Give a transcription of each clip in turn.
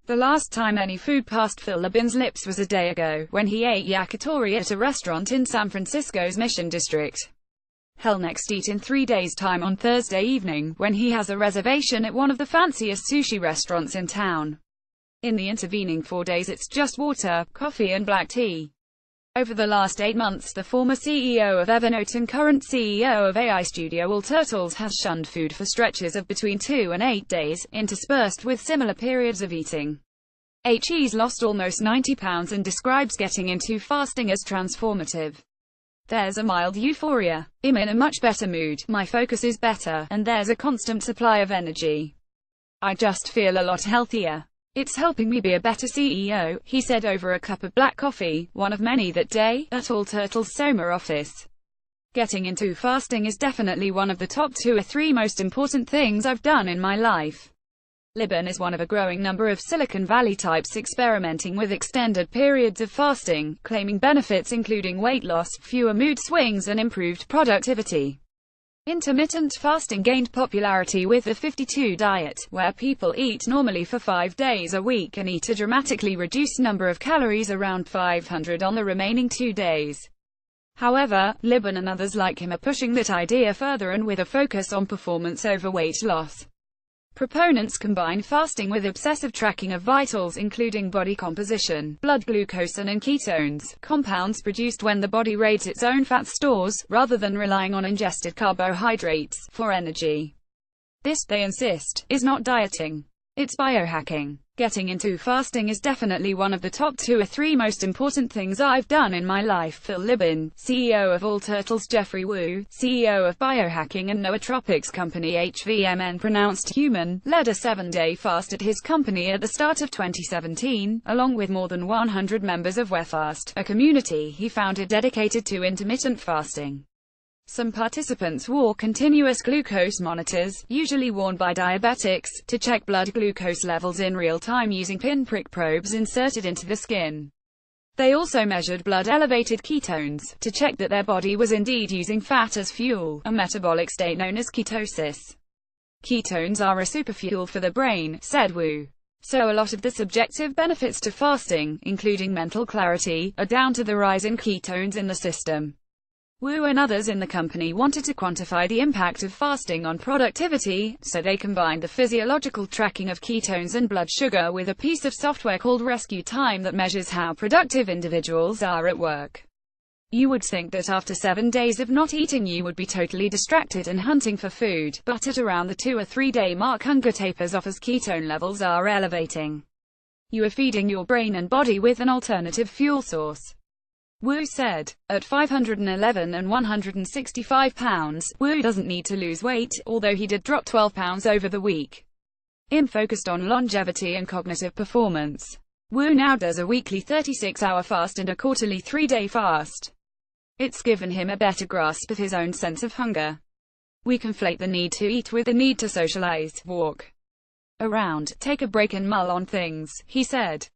The last time any food passed Phil Libin's lips was a day ago, when he ate yakitori at a restaurant in San Francisco's Mission District. He'll next eat in 3 days' time on Thursday evening, when he has a reservation at one of the fanciest sushi restaurants in town. In the intervening 4 days it's just water, coffee and black tea. Over the last 8 months, the former CEO of Evernote and current CEO of AI studio All Turtles has shunned food for stretches of between 2 and 8 days, interspersed with similar periods of eating. He's lost almost 90 pounds and describes getting into fasting as transformative. There's a mild euphoria. I'm in a much better mood, my focus is better, and there's a constant supply of energy. I just feel a lot healthier. It's helping me be a better CEO, he said over a cup of black coffee, one of many that day, at All Turtles' Soma office. Getting into fasting is definitely one of the top 2 or 3 most important things I've done in my life. Libin is one of a growing number of Silicon Valley types experimenting with extended periods of fasting, claiming benefits including weight loss, fewer mood swings and improved productivity. Intermittent fasting gained popularity with the 52 diet, where people eat normally for 5 days a week and eat a dramatically reduced number of calories, around 500 on the remaining 2 days. However, Libin and others like him are pushing that idea further and with a focus on performance over weight loss. Proponents combine fasting with obsessive tracking of vitals including body composition, blood glucose and ketones, compounds produced when the body raids its own fat stores, rather than relying on ingested carbohydrates, for energy. This, they insist, is not dieting. It's biohacking. Getting into fasting is definitely one of the top 2 or 3 most important things I've done in my life. Phil Libin, CEO of All Turtles, Jeffrey Wu, CEO of biohacking and nootropics company HVMN pronounced Human, led a 7-day fast at his company at the start of 2017, along with more than 100 members of WeFast, a community he founded dedicated to intermittent fasting. Some participants wore continuous glucose monitors, usually worn by diabetics, to check blood glucose levels in real time using pinprick probes inserted into the skin. They also measured blood-elevated ketones, to check that their body was indeed using fat as fuel, a metabolic state known as ketosis. Ketones are a superfuel for the brain, said Wu. So a lot of the subjective benefits to fasting, including mental clarity, are down to the rise in ketones in the system. Wu and others in the company wanted to quantify the impact of fasting on productivity, so they combined the physiological tracking of ketones and blood sugar with a piece of software called Rescue Time that measures how productive individuals are at work. You would think that after 7 days of not eating you would be totally distracted and hunting for food, but at around the 2 or 3 day mark hunger tapers off as ketone levels are elevating. You are feeding your brain and body with an alternative fuel source. Wu said. At 511 and 165 pounds, Wu doesn't need to lose weight, although he did drop 12 pounds over the week. Im focused on longevity and cognitive performance. Wu now does a weekly 36-hour fast and a quarterly 3-day fast. It's given him a better grasp of his own sense of hunger. We conflate the need to eat with the need to socialize, walk around, take a break and mull on things, he said.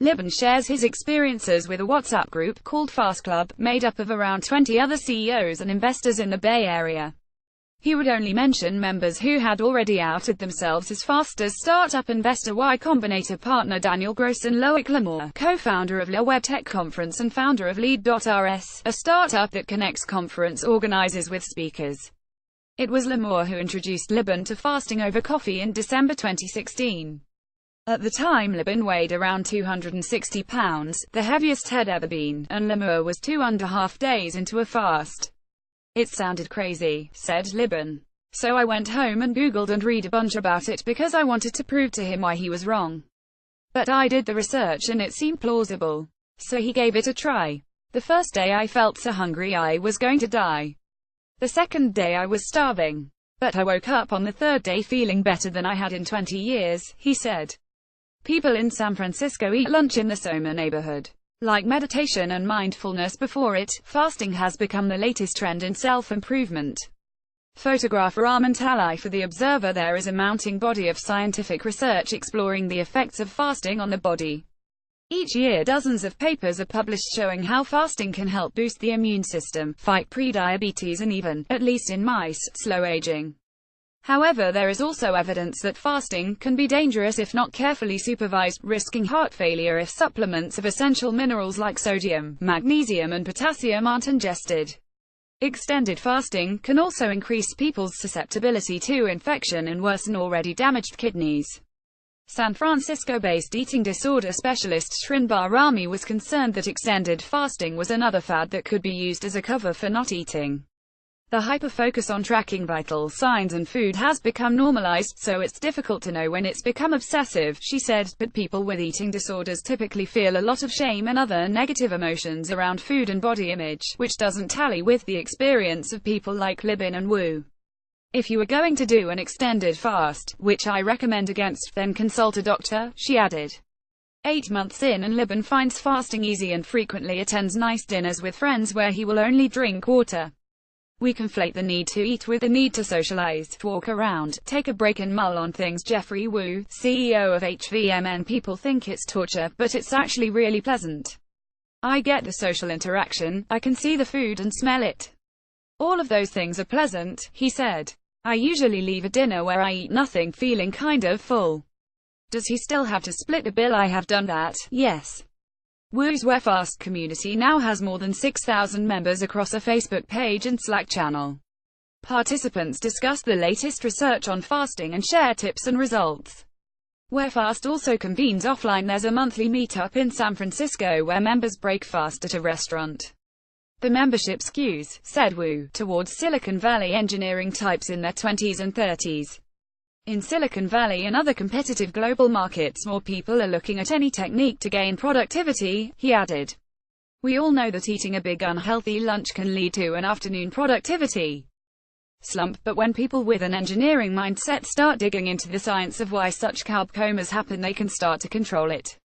Libin shares his experiences with a WhatsApp group called Fast Club, made up of around 20 other CEOs and investors in the Bay Area. He would only mention members who had already outed themselves as fasters. Startup investor Y Combinator partner Daniel Gross and Loic Lamore, co-founder of La Web Tech Conference and founder of Lead.rs, a startup that connects conference organizers with speakers. It was Lamore who introduced Libin to fasting over coffee in December 2016. At the time Libin weighed around 260 pounds, the heaviest he'd ever been, and Lamore was 2.5 days into a fast. It sounded crazy, said Libin. So I went home and Googled and read a bunch about it because I wanted to prove to him why he was wrong. But I did the research and it seemed plausible. So he gave it a try. The first day I felt so hungry I was going to die. The second day I was starving. But I woke up on the third day feeling better than I had in 20 years, he said. People in San Francisco eat lunch in the Soma neighborhood. Like meditation and mindfulness before it, fasting has become the latest trend in self-improvement. Photographer Armand Talai for The Observer. There is a mounting body of scientific research exploring the effects of fasting on the body. Each year dozens of papers are published showing how fasting can help boost the immune system, fight prediabetes and even, at least in mice, slow aging. However, there is also evidence that fasting can be dangerous if not carefully supervised, risking heart failure if supplements of essential minerals like sodium, magnesium and potassium aren't ingested. Extended fasting can also increase people's susceptibility to infection and worsen already damaged kidneys. San Francisco-based eating disorder specialist Srinbar Rami was concerned that extended fasting was another fad that could be used as a cover for not eating. The hyper-focus on tracking vital signs and food has become normalized, so it's difficult to know when it's become obsessive, she said, but people with eating disorders typically feel a lot of shame and other negative emotions around food and body image, which doesn't tally with the experience of people like Libin and Wu. If you are going to do an extended fast, which I recommend against, then consult a doctor, she added. 8 months in, and Libin finds fasting easy and frequently attends nice dinners with friends where he will only drink water. We conflate the need to eat with the need to socialize, walk around, take a break and mull on things. Jeffrey Wu, CEO of HVMN. People think it's torture, but it's actually really pleasant. I get the social interaction, I can see the food and smell it. All of those things are pleasant, he said. I usually leave a dinner where I eat nothing feeling kind of full. Does he still have to split the bill? I have done that, yes. Wu's WeFast community now has more than 6,000 members across a Facebook page and Slack channel. Participants discuss the latest research on fasting and share tips and results. WeFast also convenes offline. There's a monthly meetup in San Francisco where members break fast at a restaurant. The membership skews, said Wu, towards Silicon Valley engineering types in their 20s and 30s. In Silicon Valley and other competitive global markets, more people are looking at any technique to gain productivity, he added. We all know that eating a big unhealthy lunch can lead to an afternoon productivity slump, but when people with an engineering mindset start digging into the science of why such carb comas happen, they can start to control it.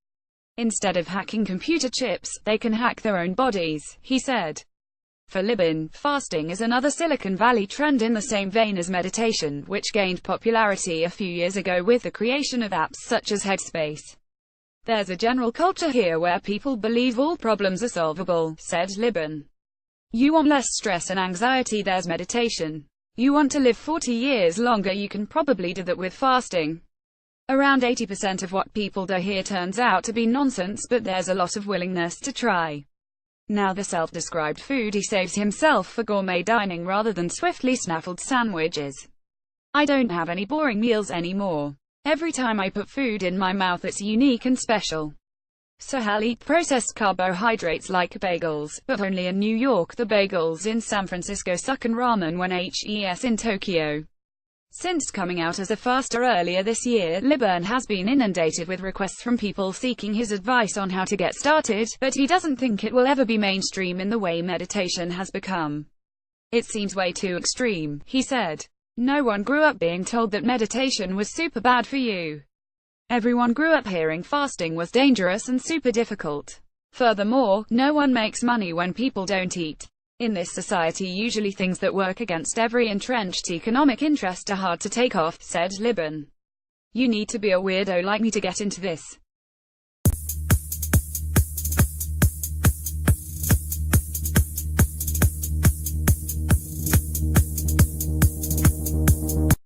Instead of hacking computer chips, they can hack their own bodies, he said. For Libin, fasting is another Silicon Valley trend in the same vein as meditation, which gained popularity a few years ago with the creation of apps such as Headspace. There's a general culture here where people believe all problems are solvable, said Libin. You want less stress and anxiety, there's meditation. You want to live 40 years longer, you can probably do that with fasting. Around 80% of what people do here turns out to be nonsense, but there's a lot of willingness to try. Now the self-described foodie saves himself for gourmet dining rather than swiftly snaffled sandwiches. I don't have any boring meals anymore. Every time I put food in my mouth it's unique and special. So I'll eat processed carbohydrates like bagels, but only in New York. The bagels in San Francisco suck, and ramen when HES in Tokyo. Since coming out as a faster earlier this year, Libin has been inundated with requests from people seeking his advice on how to get started, but he doesn't think it will ever be mainstream in the way meditation has become. It seems way too extreme, he said. No one grew up being told that meditation was super bad for you. Everyone grew up hearing fasting was dangerous and super difficult. Furthermore, no one makes money when people don't eat. In this society, usually things that work against every entrenched economic interest are hard to take off, said Libin. You need to be a weirdo like me to get into this.